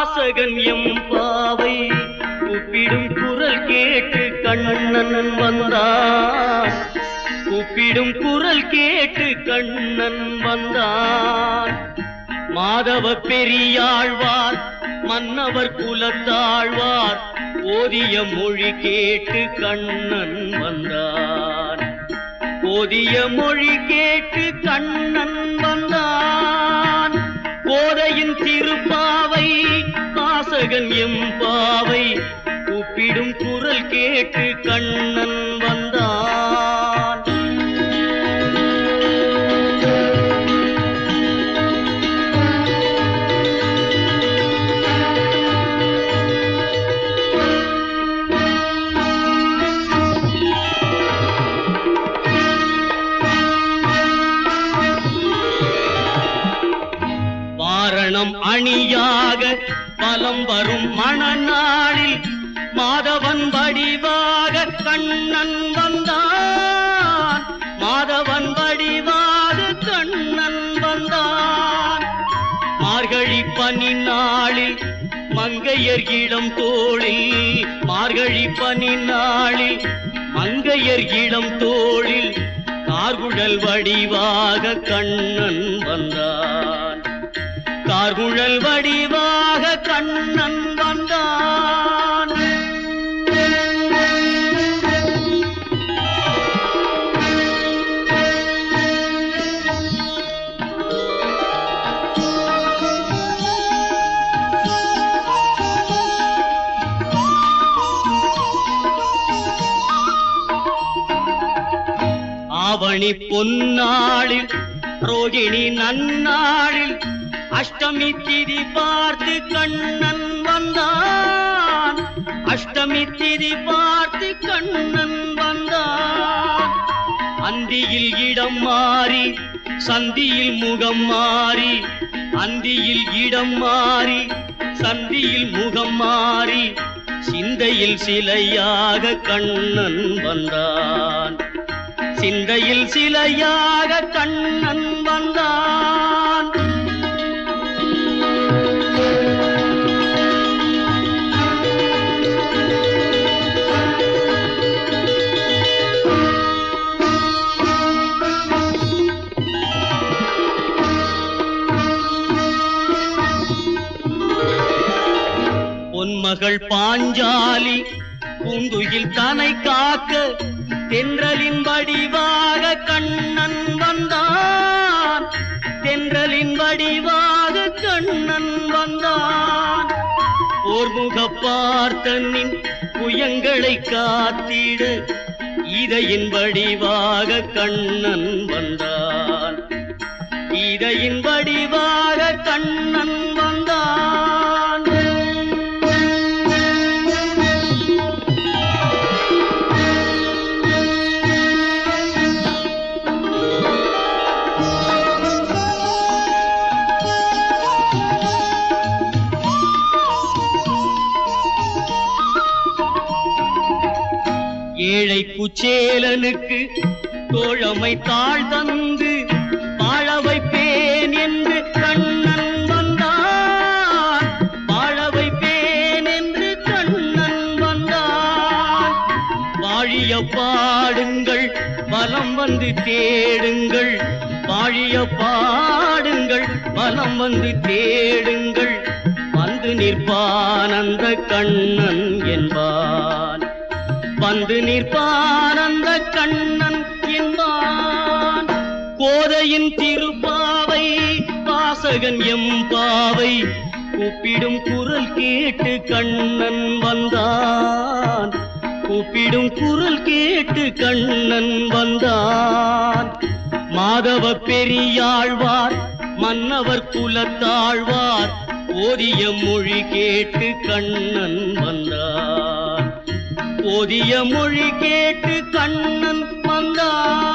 வாசகன் எம்பாவை கூப்பிடும் குரல் கேட்டு கண்ணன் வந்தான். கூப்பிடும் குரல் கேட்டு கண்ணன் வந்தான். மாதவ பெரியாழ்வார் மன்னவர் குலத்தாழ்வார் ஓதிய மொழி கேட்டு கண்ணன் வந்தான். ஓதிய மொழி கேட்டு கண்ணன் வந்தான். கோதையின் திருப்பாவை வாசகன் எம்பாவை கூப்பிடும் குரல் கேட்டு கண்ணன் வந்தான். அணியாக பலம் வரும் மணநாளில் மாதவன் வடிவாக கண்ணன் வந்தான். மாதவன் வடிவாக கண்ணன் வந்தான். மார்கழி பனி நாளில் மங்கையர் இளம் தோளில் மார்கழி பனி நாளில் மங்கையர் இளம் தோளில் கார்குழல் வடிவாக கண்ணன் வந்தான். கார்குழல் வடிவாக கண்ணன் வந்தான். ஆவணி பொன்னாளில் ரோகிணி நன்னாளில் அஷ்டமி திதி பார்த்து கண்ணன் வந்தான். அஷ்டமி திதி பார்த்து கண்ணன் வந்தான். அந்தியில் இடம் மாறி சந்தியில் முகம் மாறி அந்தியில் இடம் மாறி சந்தியில் முகம் மாறி சிந்தையில் சிலையாக கண்ணன் வந்தான். சிந்தையில் சிலையாக கண்ணன் வந்தான். பொன்மகள் பாஞ்சாலி பூந்துயில் தனை காக்க தென்றலின் வடிவாக கண்ணன் வந்தான். தென்றலின் வடிவாக கண்ணன் வந்தான். ஓர்முக பார்த்தனின் புயங்களை காத்திட இதையின் வடிவாக கண்ணன் வந்தான். இதையின் வடிவாக கண்ணன் வந்தான். ஏழை குச்சேலனுக்கு தோழமை தாழ் தந்து வாழ வைப்பேன் என்று கண்ணன் வந்தான். வாழ வைப்பேன் என்று கண்ணன் வந்தான். வாழிய பாடுங்கள் வலம் வந்து தேடுங்கள். வாழிய பாடுங்கள் வலம் வந்து தேடுங்கள். வந்து நிற்பான் அந்த கண்ணன் என்பான். வந்து நிற்பான் அந்த கண்ணன் என்பான். கோதையின் திருப்பாவை வாசகன் எம்பாவை கூப்பிடும் குரல் கேட்டு கண்ணன் வந்தான். கூப்பிடும் குரல் கேட்டு கண்ணன் வந்தான். மாதவ பெரியாழ்வார் மன்னவர் குலத்தாழ்வார் ஓதிய மொழி கேட்டு கண்ணன் வந்தான். ஓதிய மொழி கேட்டு கண்ணன் வந்தான்.